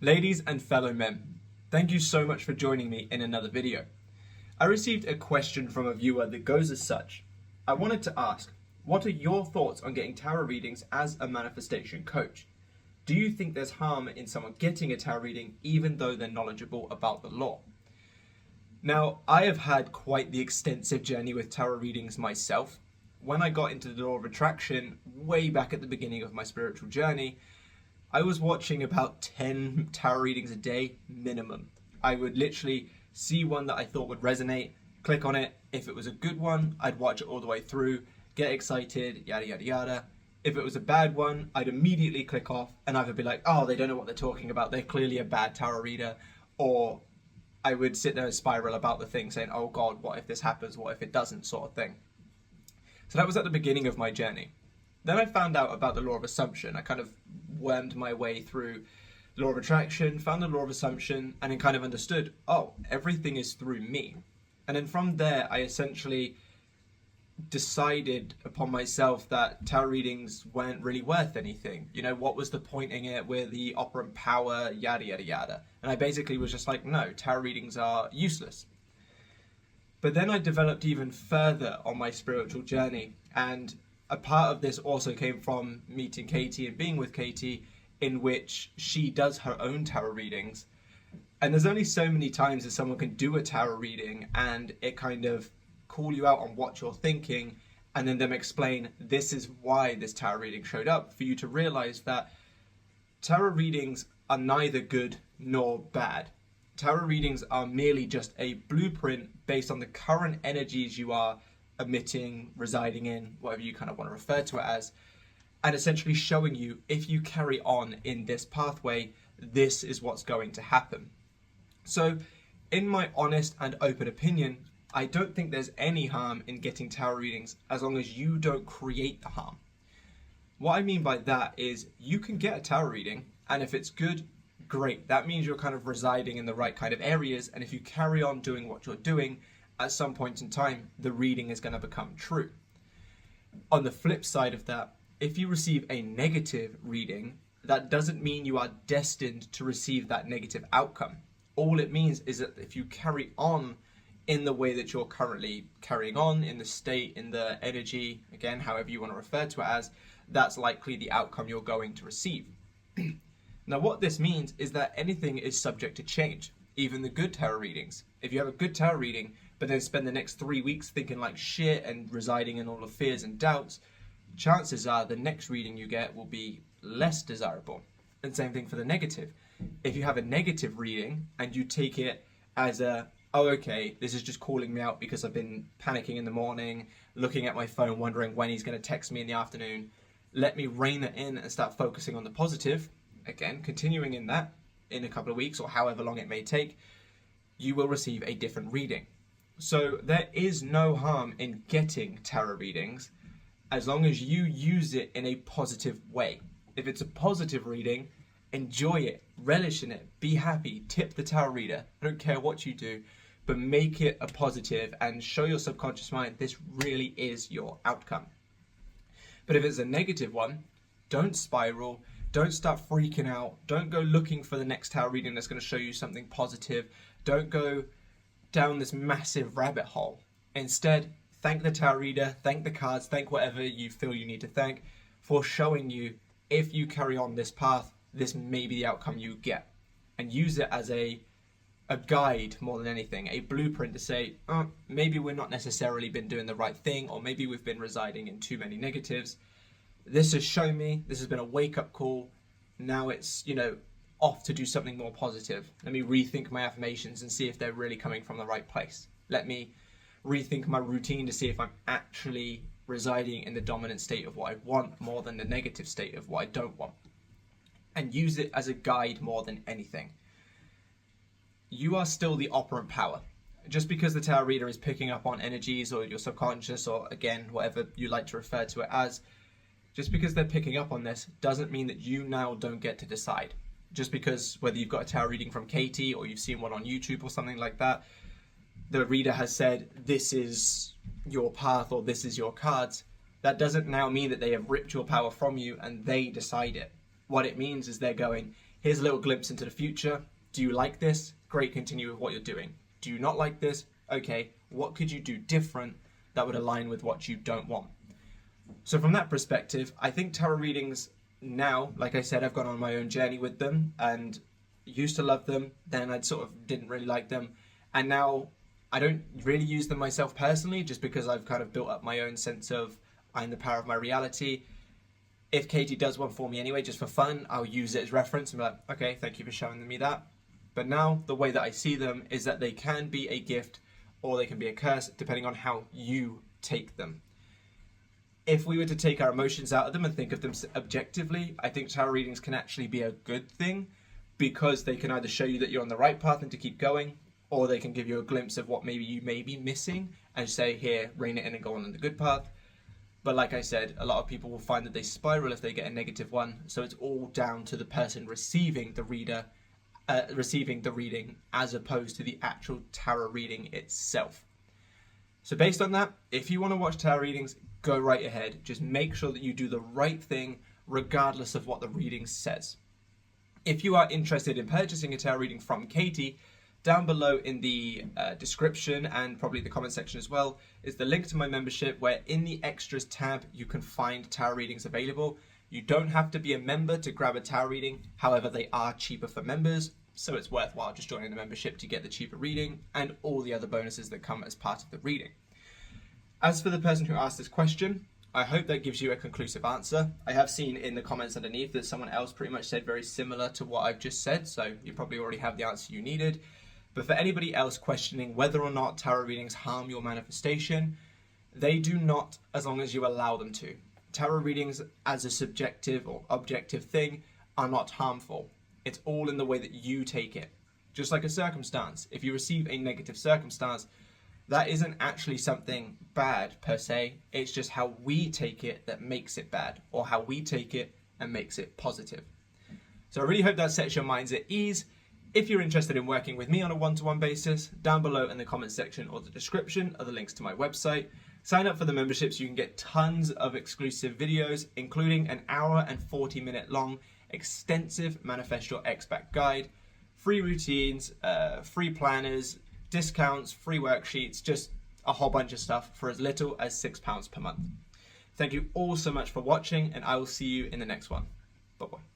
Ladies and fellow men, thank you so much for joining me in another video. I received a question from a viewer that goes as such. I wanted to ask, what are your thoughts on getting tarot readings as a manifestation coach? Do you think there's harm in someone getting a tarot reading even though they're knowledgeable about the law? Now, I have had quite the extensive journey with tarot readings myself. When I got into the law of attraction way back at the beginning of my spiritual journey, I was watching about 10 tarot readings a day minimum. I would literally see one that I thought would resonate, click on it. If it was a good one, I'd watch it all the way through, get excited, yada yada yada. If it was a bad one, I'd immediately click off and either be like, oh, they don't know what they're talking about, they're clearly a bad tarot reader, or I would sit there and spiral about the thing saying, oh God, what if this happens, what if it doesn't, sort of thing. So that was at the beginning of my journey. Then I found out about the law of assumption. I kind of wormed my way through the law of attraction, found the law of assumption, and then kind of understood, oh, everything is through me. And then from there, I essentially decided upon myself that tarot readings weren't really worth anything. You know, what was the point in it with the operant power, yada, yada, yada. And I basically was just like, no, tarot readings are useless. But then I developed even further on my spiritual journey, and a part of this also came from meeting Katie and being with Katie, in which she does her own tarot readings. And there's only so many times that someone can do a tarot reading and it kind of call you out on what you're thinking, and then them explain this is why this tarot reading showed up, for you to realize that tarot readings are neither good nor bad. Tarot readings are merely just a blueprint based on the current energies you are emitting, residing in, whatever you kind of want to refer to it as, and essentially showing you, if you carry on in this pathway, this is what's going to happen. So, in my honest and open opinion, I don't think there's any harm in getting tarot readings as long as you don't create the harm. What I mean by that is, you can get a tarot reading, and if it's good, great. That means you're kind of residing in the right kind of areas, and if you carry on doing what you're doing, at some point in time, the reading is going to become true. On the flip side of that, if you receive a negative reading, that doesn't mean you are destined to receive that negative outcome. All it means is that if you carry on in the way that you're currently carrying on, in the state, in the energy, again, however you want to refer to it as, that's likely the outcome you're going to receive. Now, what this means is that anything is subject to change, even the good tarot readings. If you have a good tarot reading, but then spend the next 3 weeks thinking like shit and residing in all the fears and doubts, chances are the next reading you get will be less desirable. And same thing for the negative. If you have a negative reading and you take it as a, oh, okay, this is just calling me out because I've been panicking in the morning, looking at my phone, wondering when he's going to text me in the afternoon, let me rein it in and start focusing on the positive, again, continuing in that in a couple of weeks or however long it may take, you will receive a different reading. So there is no harm in getting tarot readings as long as you use it in a positive way. If it's a positive reading, enjoy it, relish in it, be happy, tip the tarot reader. I don't care what you do, but make it a positive and show your subconscious mind this really is your outcome. But if it's a negative one, don't spiral, don't start freaking out, don't go looking for the next tarot reading that's going to show you something positive, don't go down this massive rabbit hole. Instead, thank the tarot reader, thank the cards, thank whatever you feel you need to thank for showing you, if you carry on this path, this may be the outcome you get. And use it as a guide more than anything, a blueprint to say, oh, maybe we're not necessarily been doing the right thing, or maybe we've been residing in too many negatives. This has shown me, this has been a wake-up call. Now it's, off to do something more positive. Let me rethink my affirmations and see if they're really coming from the right place. Let me rethink my routine to see if I'm actually residing in the dominant state of what I want more than the negative state of what I don't want. And use it as a guide more than anything. You are still the operant power. Just because the tarot reader is picking up on energies or your subconscious, or again, whatever you like to refer to it as, just because they're picking up on this doesn't mean that you now don't get to decide. Just because whether you've got a tarot reading from Katie or you've seen one on YouTube or something like that, the reader has said, this is your path or this is your cards, that doesn't now mean that they have ripped your power from you and they decide it. What it means is they're going, Here's a little glimpse into the future. Do you like this? Great, continue with what you're doing. Do you not like this? Okay, what could you do different that would align with what you don't want? So from that perspective, I think tarot readings now, like I said, I've gone on my own journey with them and used to love them. Then I sort of didn't really like them. And now I don't really use them myself personally, just because I've kind of built up my own sense of I'm the power of my reality. If Katie does one for me anyway, just for fun, I'll use it as reference and be like, okay, thank you for showing me that. But now the way that I see them is that they can be a gift or they can be a curse, depending on how you take them. If we were to take our emotions out of them and think of them objectively, I think tarot readings can actually be a good thing, because they can either show you that you're on the right path and to keep going, or they can give you a glimpse of what maybe you may be missing and say, here, rein it in and go on the good path. But like I said, a lot of people will find that they spiral if they get a negative one. So it's all down to the person receiving the reading, as opposed to the actual tarot reading itself. So based on that, if you want to watch tarot readings, go right ahead. Just make sure that you do the right thing regardless of what the reading says. If you are interested in purchasing a tarot reading from Katie, down below in the description and probably the comment section as well is the link to my membership, where in the extras tab you can find tarot readings available. You don't have to be a member to grab a tarot reading, however they are cheaper for members, so it's worthwhile just joining the membership to get the cheaper reading and all the other bonuses that come as part of the reading. As for the person who asked this question, I hope that gives you a conclusive answer. I have seen in the comments underneath that someone else pretty much said very similar to what I've just said, so you probably already have the answer you needed. But for anybody else questioning whether or not tarot readings harm your manifestation, they do not, as long as you allow them to. Tarot readings as a subjective or objective thing are not harmful. It's all in the way that you take it. Just like a circumstance. If you receive a negative circumstance, that isn't actually something bad per se. It's just how we take it that makes it bad, or how we take it and makes it positive. So I really hope that sets your minds at ease. If you're interested in working with me on a one-to-one basis, down below in the comment section or the description are the links to my website. Sign up for the membership so you can get tons of exclusive videos, including an hour and 40-minute long extensive Manifest Your X-Back guide, free routines, free planners, discounts, free worksheets, just a whole bunch of stuff for as little as £6 per month. Thank you all so much for watching, and I will see you in the next one. Bye-bye.